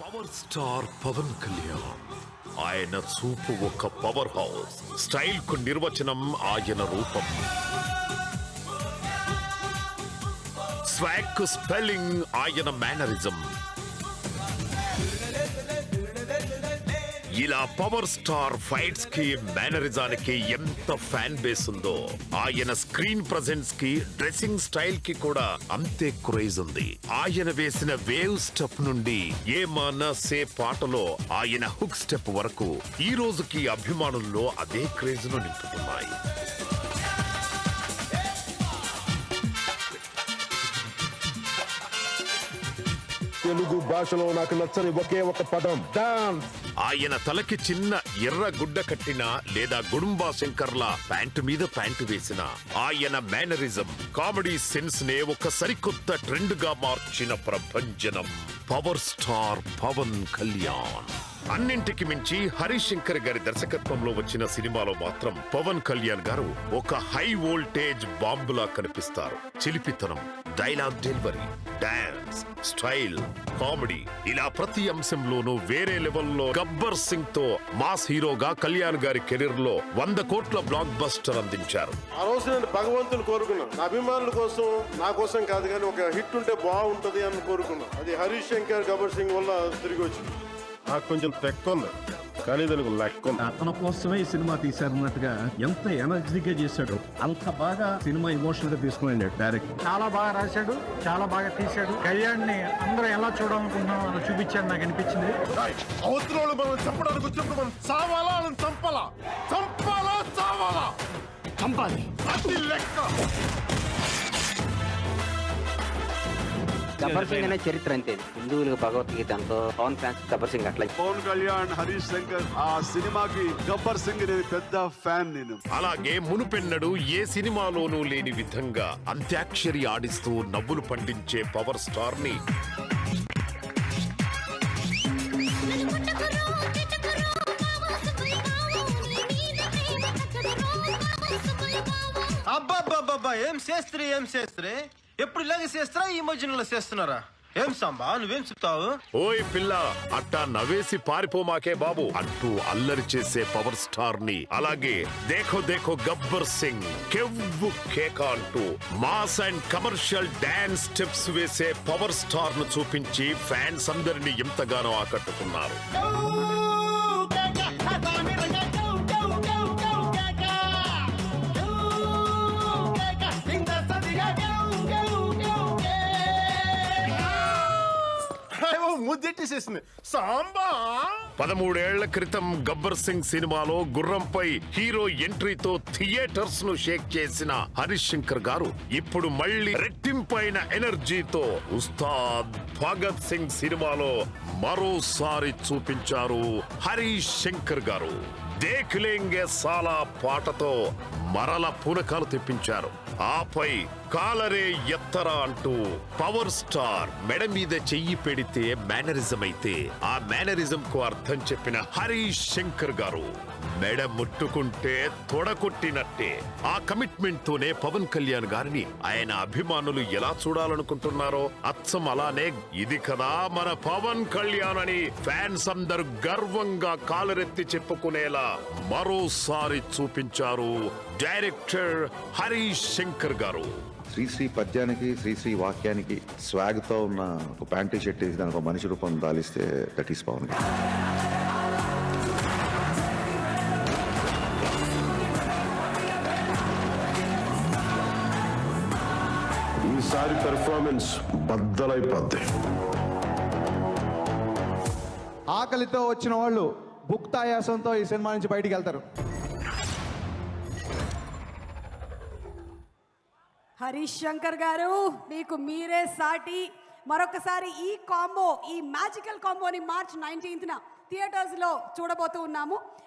Power star Pawan Kalyan. ఆయన చూపు ఒక పవర్ హౌస్. స్టైల్ కు నిర్వచనం ఆయన రూపం. స్వాగ్ కు స్పెల్లింగ్ ఆయన మేనరిజం. ఇలా పవర్ స్టార్ ఫైట్స్ కి మేనరిజానికి ఎంత ఫ్యాన్ బేస్ ఉందో ఆయన స్క్రీన్ ప్రెజెన్స్ కి డ్రెస్సింగ్ స్టైల్ కి కూడా అంతే క్రేజ్ ఉంది. ఆయన వేసిన వేవ్ స్టెప్ నుండి ఏ మానసే పాటలో ఆయన హుక్ స్టెప్ వరకు ఈ రోజుకి అభిమానుల్లో అదే క్రేజ్ ను నింపుతున్నాయి. తెలుగు భాషలో నాకు నచ్చని ఒకే ఒక పదం డాన్స్. ఆయన తలకి చిన్న ఎర్ర గుడ్డ కట్టిన లేదా గుడుంబా శంకర్ల ప్యాంటు మీద ప్యాంటు వేసిన ఆయన మేనరిజం కామెడీ సెన్స్ నే ఒక సరికొత్త ట్రెండ్ గా మార్చిన ప్రభంజనం పవర్ స్టార్ పవన్ కళ్యాణ్. అన్నింటికి మించి హరీష్ శంకర్ గారి దర్శకత్వంలో వచ్చిన సినిమాలో మాత్రం పవన్ కళ్యాణ్ గారు ఒక హై వోల్టేజ్ బాంబులా కనిపిస్తారు. చిలిపితనం, dialogue delivery, dance, style, comedy ఇలా ప్రతి అంశంలోనూ వేరే లెవెల్లో గబ్బర్ సింగ్ తో మాస్ హీరోగా కళ్యాణ్ గారి కెరీర్ లో 100 కోట్ల బ్లాక్ బస్టర్ అందించారు. ఆ రోజు నేను భగవంతుని కోరుకున్నాను. నా అభిమానుల కోసం, నా కోసం కాదు కానీ ఒక హిట్ ఉంటే బాగుంటది అని కోరుకున్నాను. అది హరీష్ శంకర్ గబ్బర్ సింగ్ వల్ల తిరిగి వచ్చింది. నాకు కొంచెం తెక్క ఉంది కానీ దానికి లెక్క ఉంది. అతని కోసమే ఈ సినిమా తీశారన్నట్టుగా ఎంత ఎనర్జీగా చేశాడు. అంత బాగా సినిమా ఇమోషనల్ గా తీసుకుని డైరెక్ట్ చాలా బాగా రాశాడు, చాలా బాగా తీశాడు. కళ్యాణ్ ని అందరూ ఎలా చూడాలనుకుంటున్నాం అలా చూపించాడు నాకు అనిపించింది. అవతల మనం చంపడానికి వచ్చినప్పుడు మనం చావాలా అని చంపాలా, చంపాలా చావాలా, చంపాలి అది లెక్క. గబ్బర్ సింగ్ అనే చరిత్ర అంతే. హిందువులకు భగవద్గీత అంతో పవన్ ఫ్యాన్స్ గబ్బర్ సింగ్ అట్లా. పవన్ కళ్యాణ్, హరీష్ శంకర్ ఆ సినిమాకి గబ్బర్ సింగ్ నేను పెద్ద ఫ్యాన్. నేను అలాగే మునుపెన్నడు ఏ సినిమాలోనూ లేని విధంగా అంత్యాక్షరి ఆడిస్తూ నవ్వులు పండించే పవర్ స్టార్ ని అబ్బాబ్బాబ్బా ఏం చేస్త్రీ ఎప్పుడు ఇలాగే చేస్తారా? ఈ మధ్యలో చేస్తున్నారా? ఏం సాంబా నువ్వేం చెప్తావు? ఓయ్ పిల్ల అట్టా నవ్వేసి పారిపోమాకే బాబు అంటూ అల్లరి చేసే పవర్ స్టార్ ని, అలాగే దేఖో దేఖో గబ్బర్ సింగ్, కెవ్వు కేక అంటూ mass and commercial dance steps వేసే పవర్ స్టార్ ను చూపించి ఫ్యాన్స్ అందరినీ ఎంతగానో ఆకట్టుకున్నారు. ముద్దెట్టేసేసింది సాంబా. 13 ఏళ్ల క్రితం గబ్బర్ సింగ్ సినిమాలో గుర్రంపై హీరో ఎంట్రీతో థియేటర్స్ ను షేక్ చేసిన హరీష్ శంకర్ గారు ఇప్పుడు మళ్ళీ రెట్టింపైన ఎనర్జీతో ఉస్తాద్ భగత్ సింగ్ సినిమాలో మరోసారి చూపించారు హరీష్ శంకర్ గారు. దేఖ్ లేంగే సాలా పాటతో మరల పూనకాలు తెప్పించారు. ఆపై కాలరే ఎత్తరా అంటూ పవర్ స్టార్ మెడ మీద చెయ్యి పెడితే మేనరిజం అయితే ఆ మేనరిజం కు అర్థం చెప్పిన హరీష్ శంకర్ గారు మెడ ముట్టుకుంటే తొడకొట్టినట్టే. ఆ కమిట్మెంట్ తోనే పవన్ కళ్యాణ్ గారిని ఆయన అభిమానులు ఎలా చూడాలనుకుంటున్నారో అచ్చం అలానే ఇది కదా మన పవన్ కళ్యాణ్ అని ఫ్యాన్స్ అందరూ గర్వంగా కాలరెత్తి చెప్పుకునేలా మరోసారి చూపించారు డైరెక్టర్ హరీష్ శంకర్ గారు. శ్రీశ్రీ పద్యానికి, శ్రీశ్రీ వాక్యానికి స్వాగ్ తో ఉన్న ఒక ప్యాంటీ షర్ట్ వేసి దానికి ఒక మనిషి రూపం దాలిస్తే దట్ ఈస్ పవన్. ఈసారి పెర్ఫార్మెన్స్ బద్దలైపోద్ది. ఆకలితో వచ్చిన వాళ్ళు భుక్తాయాసంతో ఈ సినిమా నుంచి బయటికి వెళ్తారు. హరీష్ శంకర్ గారు మీకు మీరే సాటి. మరొకసారి ఈ కాంబో, ఈ మ్యాజికల్ కాంబోని మార్చ్ 19న థియేటర్స్ లో చూడబోతూ ఉన్నాము.